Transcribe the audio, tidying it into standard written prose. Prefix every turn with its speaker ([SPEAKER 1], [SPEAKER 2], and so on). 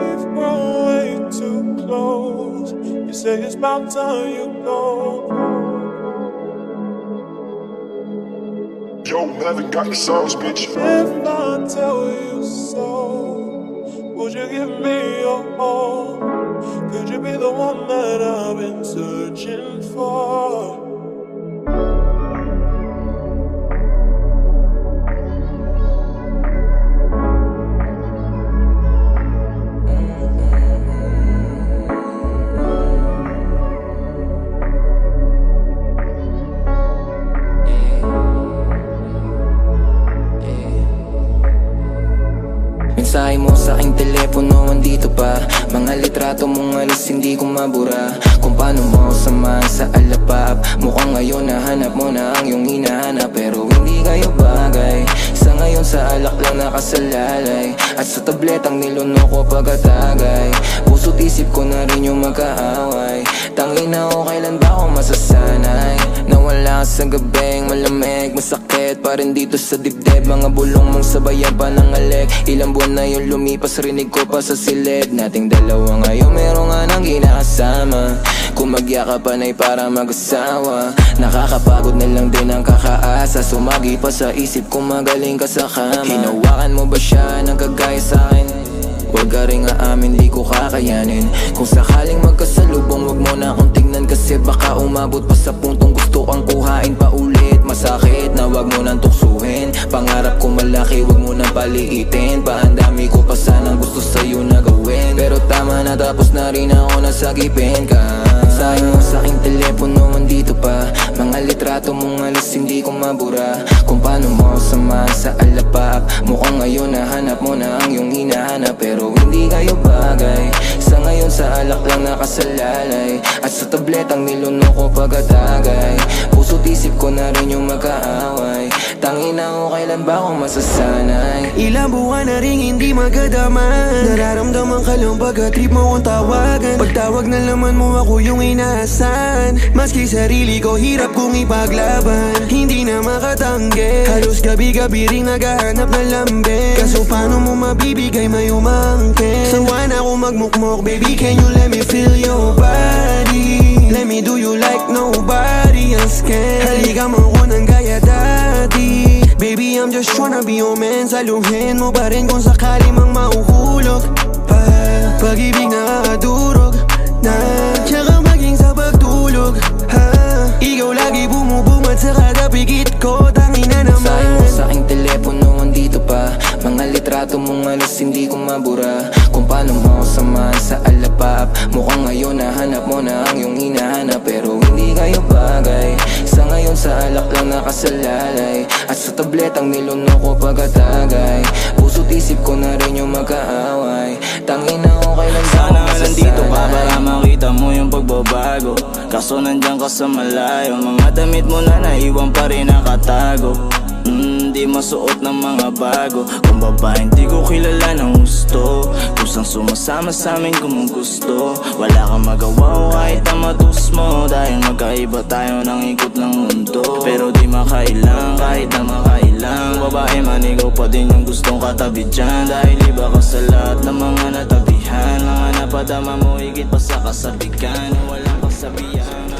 [SPEAKER 1] We've grown way too close. You say it's about time you go.
[SPEAKER 2] Yo, haven't got the songs, bitch.
[SPEAKER 1] If I tell you so, would you give me your all? Could you be the one that I've been searching for?
[SPEAKER 3] Mensahe mo sa aking telepono, andito pa. Mga litrato mong alis, hindi ko mabura. Kung paano mo samahan sa alapap. Mukhang ngayon nahanap mo na ang iyong hinahanap, pero hindi kayo bagay. Sa ngayon sa alak lang nakasalalay, at sa tabletang nilunok ko pagkatagay. Puso't isip ko na rin yung magkaaway. Tangina ko, kailan ba ako masasanay? Nawala sa gabing malamig, masakit pa rin dito sa dibdib. Mga bulong mong sabayan pa ng alik. Ilang buwan na yung lumipas, rinig ko pa sa silid. Nating dalawa ngayon, meron nga nang ginakasama. Kung magyakapan ay para mag-asawa. Nakakapagod na lang din ang kakaasa. Sumagi pa sa isip kung magaling ka sa kama. Hinawakan mo ba siya ng kagaya sa'kin? Huwag ka rin aamin, di ko kakayanin. Kung sakaling magkasalubong, huwag mo na akong tignan, kasi baka umabot pa sa puntong gusto kang kuhain pa ulit. Masakit na huwag mo nang tuksuhin. Pangarap ko malaki, huwag mo nang paliitin. Paandami ko pa sanang gusto sa'yo na gawin, pero tama na, tapos na rin ako nasagipin ka. Mensahe mo sa aking telepono, andito pa. Mga litrato mong alis, hindi ko mabura. Kung paano mo samahan sa alapap. Mukhang ngayon nahanap mo na ang iyong hinahanap, pero hindi kayo bagay. Sa ngayon sa alak lang nakasalalay, at sa tabletang nilunok ko pagkatagay. Puso't isip ko na rin yung magkaaway. Tangina ko, kailan ba ako masasanay?
[SPEAKER 4] Ilang buwan na rin hindi magadaman. Nararamdaman ka lang pagka-trip mo kong tawagan. Pagtawag na laman mo, ako yung inaasahan. Maski sarili ko hirap kong ipaglaban, hindi na makatanggi. Halos gabi-gabi ring naghahanap ng lambing. Kaso paano mo mabibigay may umangkin? Sawa na ako magmukmok, baby, can you let me feel your body? Let me do you like nobody else can. Halika mo ko ng gaya dati. Baby, I'm just tryna be your man. Saluhin mo pa rin kung sakali mang mauhulog pa. Pag-ibig nakakadurog na, tsaka maging sa pagtulog ha. Ikaw lagi bumubungat sa kada pikit ko. Tangina naman.
[SPEAKER 3] Mensahe mo sa aking telepono, andito pa. Mga litrato mong alis, hindi ko mabura. Kung paano mo samahan sa alapap. Mukhang ngayon nahanap mo na ang iyong hinahanap, pero hindi kayo bagay. Sa ngayon sa alak lang nakasalalay, at sa tabletang nilunok ko pagkatagay. Puso't isip ko na rin yung magkaaway. Tangina ko, kailan ba ako
[SPEAKER 5] sana nandito ka para makita mo yung pagbabago. Kaso nandyan ka sa malayo, mga damit mo na naiwan pa rin nakatago. Di masuot ng mga bago. Kung babaeng di ko kilala ng gusto, kusang sumasama sa amin kung gusto. Wala kang magawa kahit ang matus mo, dahil magkaiba tayo ng ikot ng mundo. Pero di makailang kahit na makailang. Babae man, ikaw pa din yung gustong katabi dyan, dahil iba ka sa lahat ng mga natabihan. Mga napadama mo higit pa sa kasabikan, walang kasabihan.